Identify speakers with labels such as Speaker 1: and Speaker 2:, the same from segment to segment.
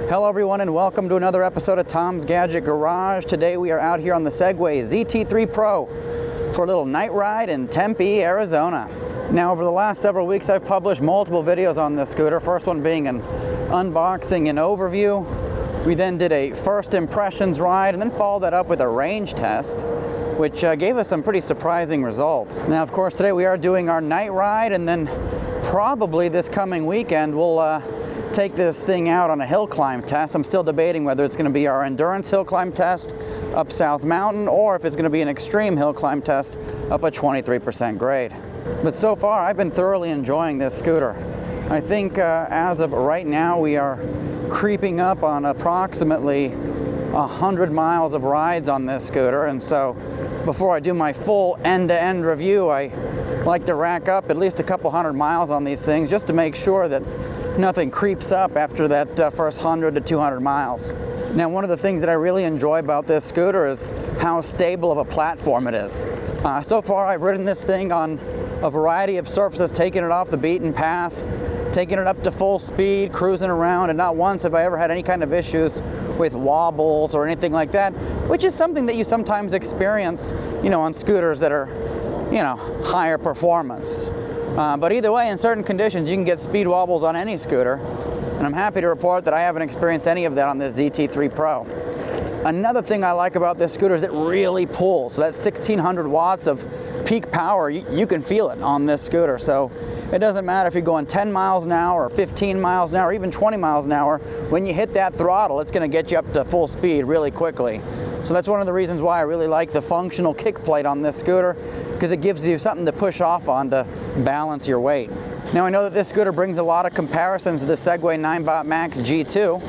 Speaker 1: Hello everyone and welcome to another episode of Tom's Gadget Garage. Today we are out here on the Segway ZT3 Pro for a little night ride in Tempe, Arizona. Now over the last several weeks I've published multiple videos on this scooter, first one being an unboxing and overview. We then did a first impressions ride and then followed that up with a range test, which gave us some pretty surprising results. Now of course today we are doing our night ride, and then probably this coming weekend we'll take this thing out on a hill climb test. I'm still debating whether it's going to be our endurance hill climb test up South Mountain or if it's going to be an extreme hill climb test up a 23% grade. But so far I've been thoroughly enjoying this scooter. I think as of right now we are creeping up on approximately 100 miles of rides on this scooter, and so before I do my full end-to-end review I like to rack up at least a couple hundred miles on these things just to make sure that nothing creeps up after that first 100 to 200 miles. Now one of the things that I really enjoy about this scooter is how stable of a platform it is. So far I've ridden this thing on a variety of surfaces, taking it off the beaten path, taking it up to full speed, cruising around, and not once have I ever had any kind of issues with wobbles or anything like that, which is something that you sometimes experience, on scooters that are, higher performance. But either way, in certain conditions, you can get speed wobbles on any scooter, and I'm happy to report that I haven't experienced any of that on this ZT3 Pro. Another thing I like about this scooter is it really pulls. So that's 1600 watts of peak power. You can feel it on this scooter. So it doesn't matter if you're going 10 miles an hour or 15 miles an hour or even 20 miles an hour. When you hit that throttle, it's going to get you up to full speed really quickly. So that's one of the reasons why I really like the functional kick plate on this scooter, because it gives you something to push off on to balance your weight. Now I know that this scooter brings a lot of comparisons to the Segway ninebot Max G2,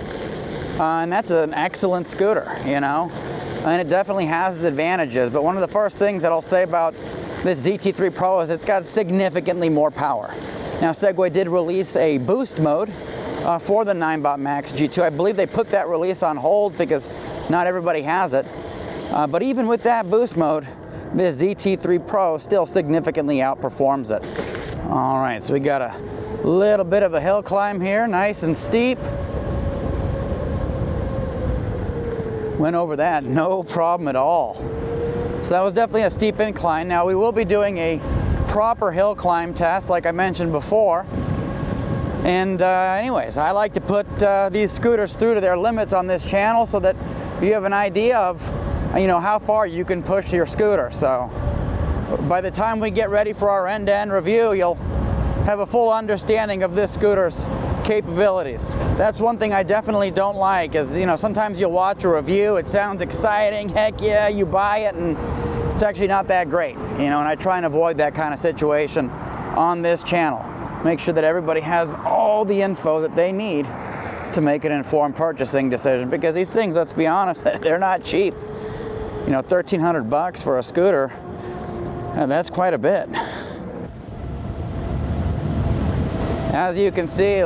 Speaker 1: and that's an excellent scooter, and it definitely has its advantages. But one of the first things that I'll say about this ZT3 Pro is it's got significantly more power. Now Segway did release a boost mode for the ninebot Max G2. I believe they put that release on hold because not everybody has it. But even with that boost mode, this ZT3 Pro still significantly outperforms it. All right, so we got a little bit of a hill climb here, nice and steep. Went over that, no problem at all. So that was definitely a steep incline. Now we will be doing a proper hill climb test like I mentioned before. And anyways, I like to put these scooters through to their limits on this channel so that you have an idea of how far you can push your scooter. So by the time we get ready for our end-to-end review, you'll have a full understanding of this scooter's capabilities. That's one thing I definitely don't like is, sometimes you'll watch a review, it sounds exciting, heck yeah, you buy it, and it's actually not that great, and I try and avoid that kind of situation on this channel. Make sure that everybody has all the info that they need to make an informed purchasing decision, because these things, let's be honest, they're not cheap. 1,300 bucks for a scooter, that's quite a bit. As you can see,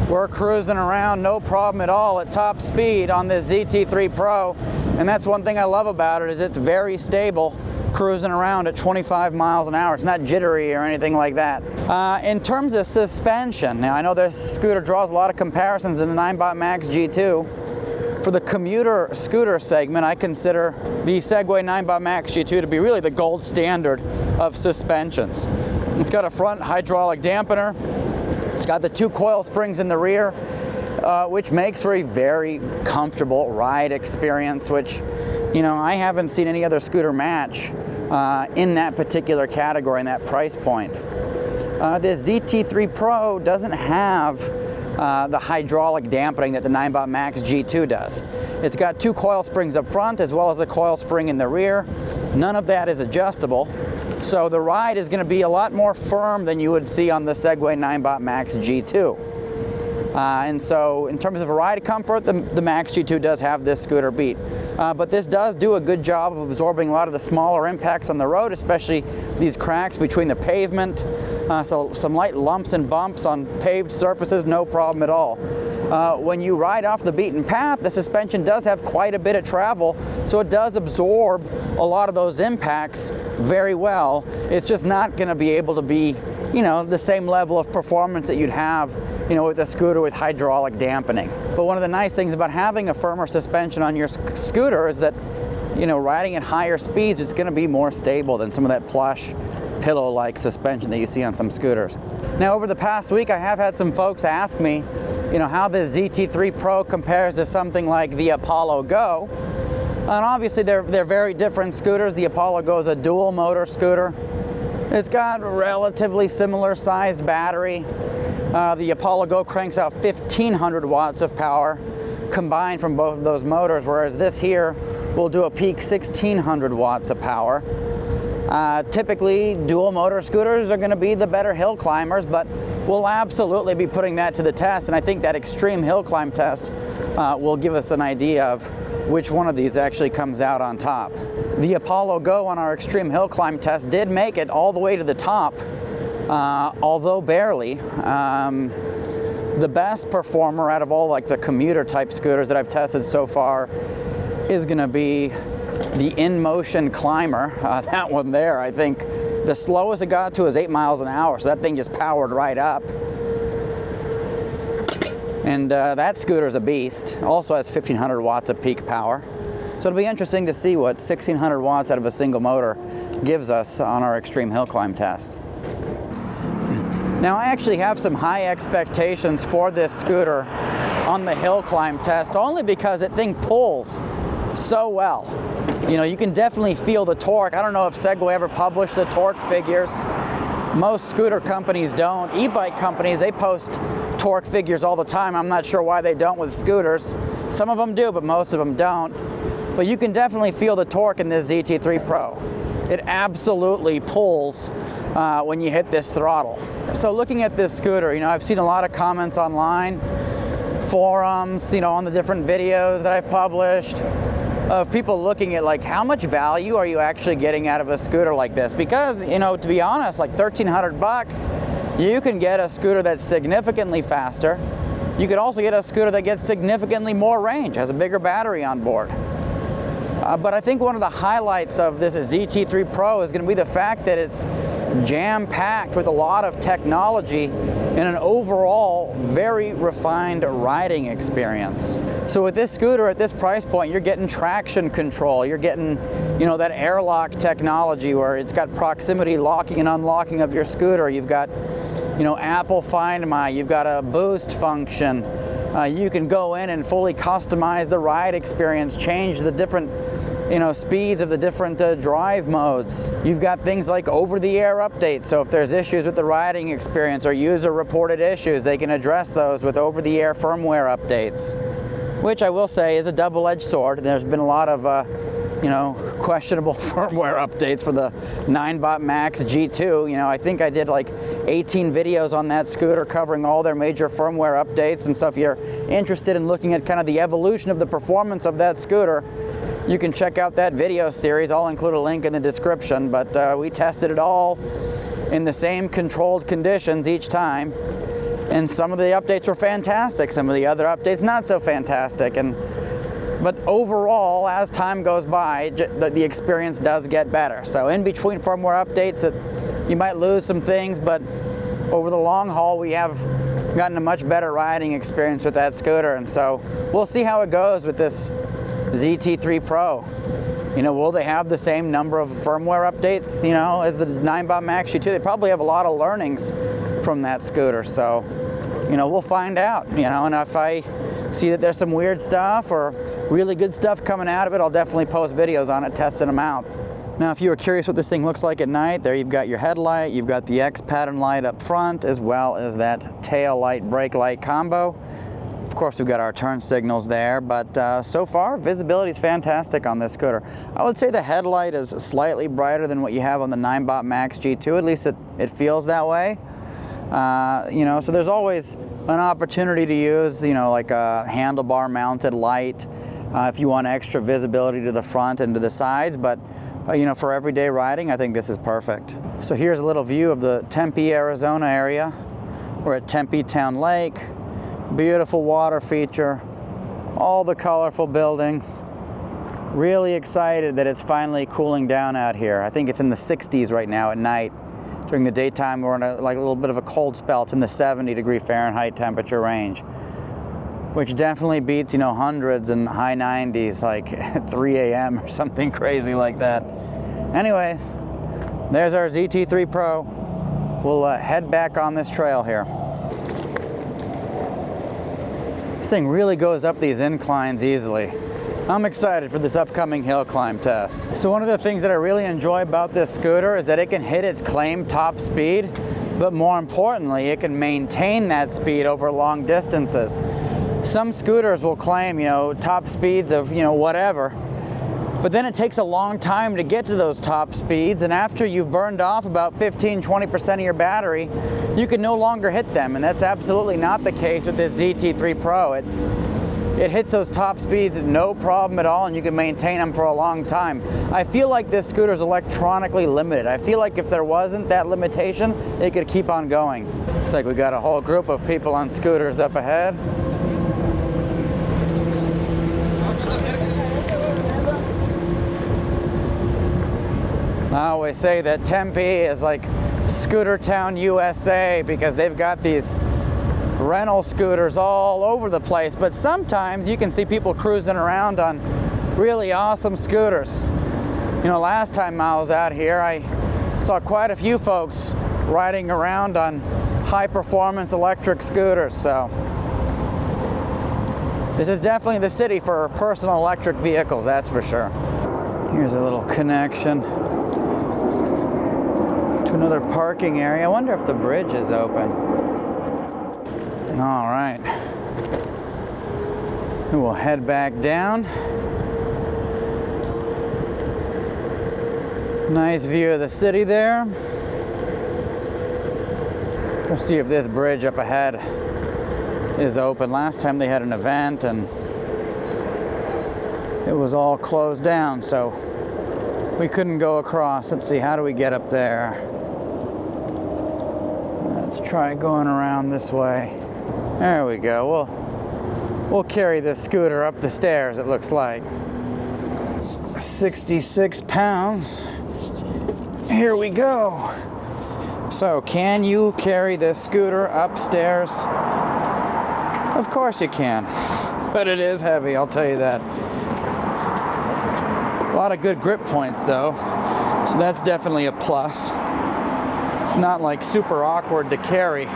Speaker 1: we're cruising around no problem at all at top speed on this ZT3 Pro, and that's one thing I love about it is it's very stable cruising around at 25 miles an hour. It's not jittery or anything like that. In terms of suspension, now I know this scooter draws a lot of comparisons to the ninebot Max G2. For the commuter scooter segment, I consider the Segway ninebot Max G2 to be really the gold standard of suspensions. It's got a front hydraulic dampener. It's got the 2 coil springs in the rear, which makes for a very comfortable ride experience, which, I haven't seen any other scooter match in that particular category, in that price point. This ZT3 Pro doesn't have the hydraulic dampening that the ninebot Max G2 does. It's got 2 coil springs up front as well as a coil spring in the rear. None of that is adjustable. So the ride is going to be a lot more firm than you would see on the Segway ninebot Max G2. And so in terms of a ride comfort, the Max G2 does have this scooter beat. But this does do a good job of absorbing a lot of the smaller impacts on the road, especially these cracks between the pavement. So some light lumps and bumps on paved surfaces, no problem at all. when you ride off the beaten path, the suspension does have quite a bit of travel, so it does absorb a lot of those impacts very well. It's just not going to be able to be, you know, the same level of performance that you'd have, you know, with a scooter with hydraulic dampening. But one of the nice things about having a firmer suspension on your scooter is that, you know, riding at higher speeds, it's going to be more stable than some of that plush pillow-like suspension that you see on some scooters. Now, over the past week, I have had some folks ask me, you know, how the ZT3 Pro compares to something like the Apollo Go. And obviously, they're very different scooters. The Apollo Go is a dual motor scooter. It's got a relatively similar sized battery. The Apollo Go cranks out 1,500 watts of power combined from both of those motors, whereas this here will do a peak 1,600 watts of power. Typically, dual motor scooters are going to be the better hill climbers, but we'll absolutely be putting that to the test, and I think that extreme hill climb test will give us an idea of which one of these actually comes out on top. The Apollo Go on our extreme hill climb test did make it all the way to the top, although barely. The best performer out of all like the commuter type scooters that I've tested so far is going to be the InMotion Climber. That one there, I think the slowest it got to is 8 miles an hour, so that thing just powered right up. And that scooter's a beast. Also has 1,500 watts of peak power. So it'll be interesting to see what 1,600 watts out of a single motor gives us on our extreme hill climb test. Now, I actually have some high expectations for this scooter on the hill climb test, only because that thing pulls so well. You know, you can definitely feel the torque. I don't know if Segway ever published the torque figures. Most scooter companies don't. E-bike companies, they post torque figures all the time. I'm not sure why they don't with scooters. Some of them do, but most of them don't. But you can definitely feel the torque in this ZT3 Pro. It absolutely pulls when you hit this throttle. So looking at this scooter, you know, I've seen a lot of comments online, forums, you know, on the different videos that I've published, of people looking at like how much value are you actually getting out of a scooter like this? Because, you know, to be honest, like $1,300, you can get a scooter that's significantly faster. You could also get a scooter that gets significantly more range, has a bigger battery on board. But I think one of the highlights of this ZT3 Pro is going to be the fact that it's jam-packed with a lot of technology and an overall very refined riding experience. So with this scooter at this price point, you're getting traction control, you're getting, you know, that airlock technology where it's got proximity locking and unlocking of your scooter. You've got, you know, Apple Find My, you've got a boost function. You can go in and fully customize the ride experience, change the different, you know, speeds of the different drive modes. You've got things like over-the-air updates, so if there's issues with the riding experience or user-reported issues, they can address those with over-the-air firmware updates, which I will say is a double-edged sword. There's been a lot of you know, questionable firmware updates for the ninebot Max G2. You know, I think I did like 18 videos on that scooter covering all their major firmware updates, and so if you're interested in looking at kind of the evolution of the performance of that scooter, you can check out that video series. I'll include a link in the description, but we tested it all in the same controlled conditions each time, and some of the updates were fantastic, some of the other updates not so fantastic. But overall, as time goes by, the experience does get better. So in between firmware updates, you might lose some things, but over the long haul, we have gotten a much better riding experience with that scooter. And so we'll see how it goes with this ZT3 Pro. You know, will they have the same number of firmware updates, you know, as the ninebot Max G2? They probably have a lot of learnings from that scooter. So, you know, we'll find out, you know, and if I see that there's some weird stuff or really good stuff coming out of it, I'll definitely post videos on it, testing them out. Now, if you were curious what this thing looks like at night, there you've got your headlight, you've got the X pattern light up front, as well as that tail light, brake light combo. Of course, we've got our turn signals there, but so far, visibility is fantastic on this scooter. I would say the headlight is slightly brighter than what you have on the ninebot Max G2, at least it feels that way. You know, so there's always an opportunity to use, you know, like a handlebar mounted light if you want extra visibility to the front and to the sides, but you know, for everyday riding, I think this is perfect. So here's a little view of the Tempe, Arizona area. We're at Tempe Town Lake. Beautiful water feature, all the colorful buildings. Really excited that it's finally cooling down out here. I think it's in the 60s right now at night. During the daytime, we're in a little bit of a cold spell. It's in the 70-degree Fahrenheit temperature range, which definitely beats, you know, hundreds and high 90s, like at 3 a.m. or something crazy like that. Anyways, there's our ZT3 Pro. We'll head back on this trail here. This thing really goes up these inclines easily. I'm excited for this upcoming hill climb test. So one of the things that I really enjoy about this scooter is that it can hit its claimed top speed, but more importantly, it can maintain that speed over long distances. Some scooters will claim, you know, top speeds of, you know, whatever, but then it takes a long time to get to those top speeds, and after you've burned off about 15–20% of your battery, you can no longer hit them, and that's absolutely not the case with this ZT3 Pro. It hits those top speeds no problem at all, and you can maintain them for a long time. I feel like this scooter is electronically limited. I feel like if there wasn't that limitation, it could keep on going. Looks like we got a whole group of people on scooters up ahead. I always say that Tempe is like Scooter Town, USA, because they've got these rental scooters all over the place, but sometimes you can see people cruising around on really awesome scooters. You know, last time I was out here, I saw quite a few folks riding around on high-performance electric scooters, so this is definitely the city for personal electric vehicles, that's for sure. Here's a little connection to another parking area. I wonder if the bridge is open. All right, we'll head back down. Nice view of the city there. We'll see if this bridge up ahead is open. Last time they had an event and it was all closed down, so we couldn't go across. Let's see, how do we get up there? Let's try going around this way. There we go. We'll carry this scooter up the stairs, it looks like. 66 pounds. Here we go. So, can you carry this scooter upstairs? Of course you can, but it is heavy, I'll tell you that. A lot of good grip points though, so that's definitely a plus. It's not like super awkward to carry.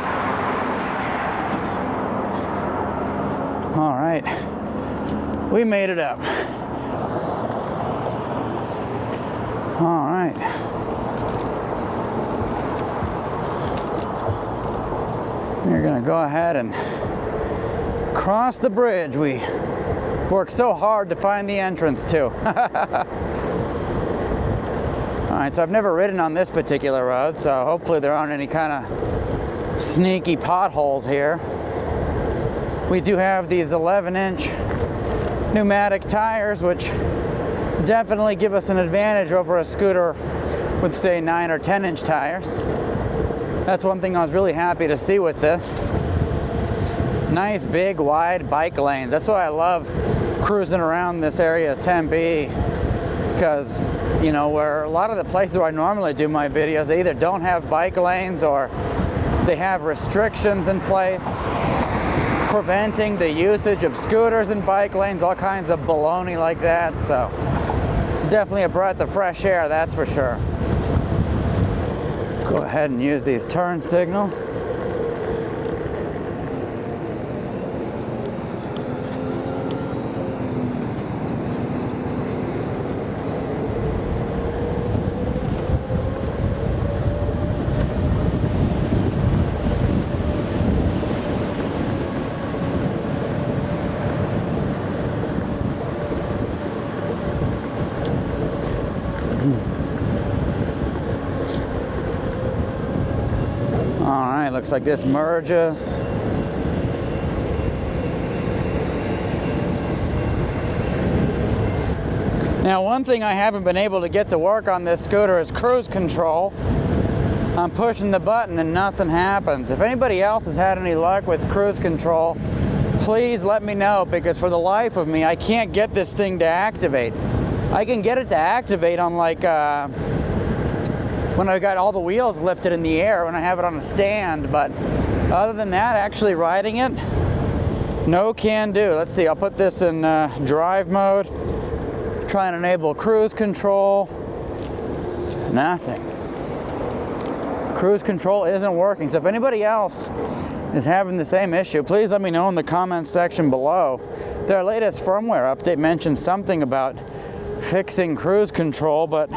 Speaker 1: All right, we made it up. All right. We're gonna go ahead and cross the bridge we worked so hard to find the entrance to. All right, so I've never ridden on this particular road, so hopefully there aren't any kind of sneaky potholes here. We do have these 11-inch pneumatic tires, which definitely give us an advantage over a scooter with, say, 9 or 10-inch tires. That's one thing I was really happy to see with this. Nice, big, wide bike lanes. That's why I love cruising around this area of Tempe, because, you know, where a lot of the places where I normally do my videos, they either don't have bike lanes or they have restrictions in place preventing the usage of scooters and bike lanes, all kinds of baloney like that. So it's definitely a breath of fresh air, that's for sure. Go ahead and use these turn signal. All right, looks like this merges. Now, one thing I haven't been able to get to work on this scooter is cruise control. I'm pushing the button and nothing happens. If anybody else has had any luck with cruise control, please let me know, because for the life of me, I can't get this thing to activate. I can get it to activate on like when I got all the wheels lifted in the air, when I have it on a stand, but other than that, actually riding it, no can do. Let's see, I'll put this in drive mode, try and enable cruise control. Nothing. Cruise control isn't working. So if anybody else is having the same issue, please let me know in the comments section below. Their latest firmware update mentioned something about fixing cruise control, but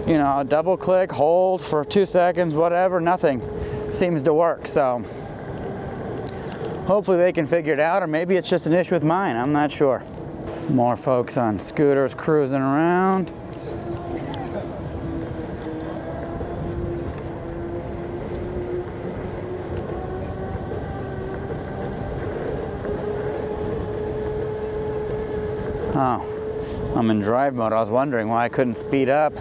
Speaker 1: you know, double click, hold for 2 seconds, whatever, nothing seems to work. So hopefully they can figure it out, or maybe it's just an issue with mine, I'm not sure. More folks on scooters cruising around. Oh, I'm in drive mode. I was wondering why I couldn't speed up.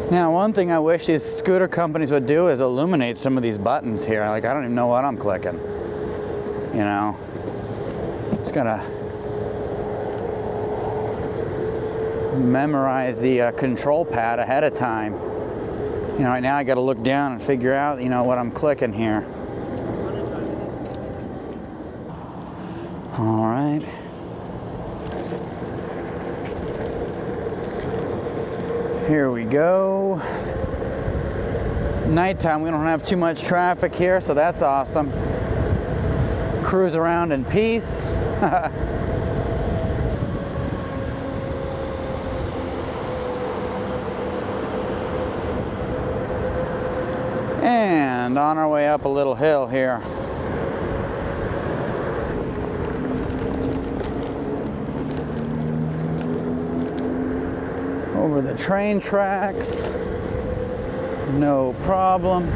Speaker 1: Now, one thing I wish these scooter companies would do is illuminate some of these buttons here. Like, I don't even know what I'm clicking. You know, just gotta memorize the control pad ahead of time. You know, right now I gotta look down and figure out, you know, what I'm clicking here. All right. Here we go. Nighttime, we don't have too much traffic here, so that's awesome. Cruise around in peace. And on our way up a little hill here. Over the train tracks, no problem.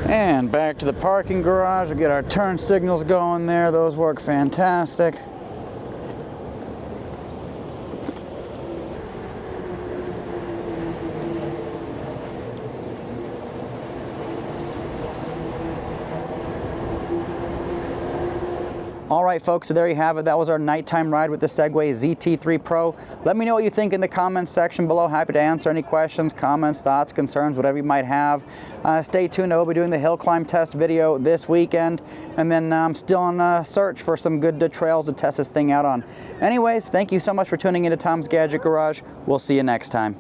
Speaker 1: And back to the parking garage. We'll get our turn signals going there. Those work fantastic. All right, folks, so there you have it. That was our nighttime ride with the Segway ZT3 Pro. Let me know what you think in the comments section below. Happy to answer any questions, comments, thoughts, concerns, whatever you might have. Stay tuned. I will be doing the hill climb test video this weekend, and then I'm still on a search for some good trails to test this thing out on. Anyways, thank you so much for tuning into Tom's Gadget Garage. We'll see you next time.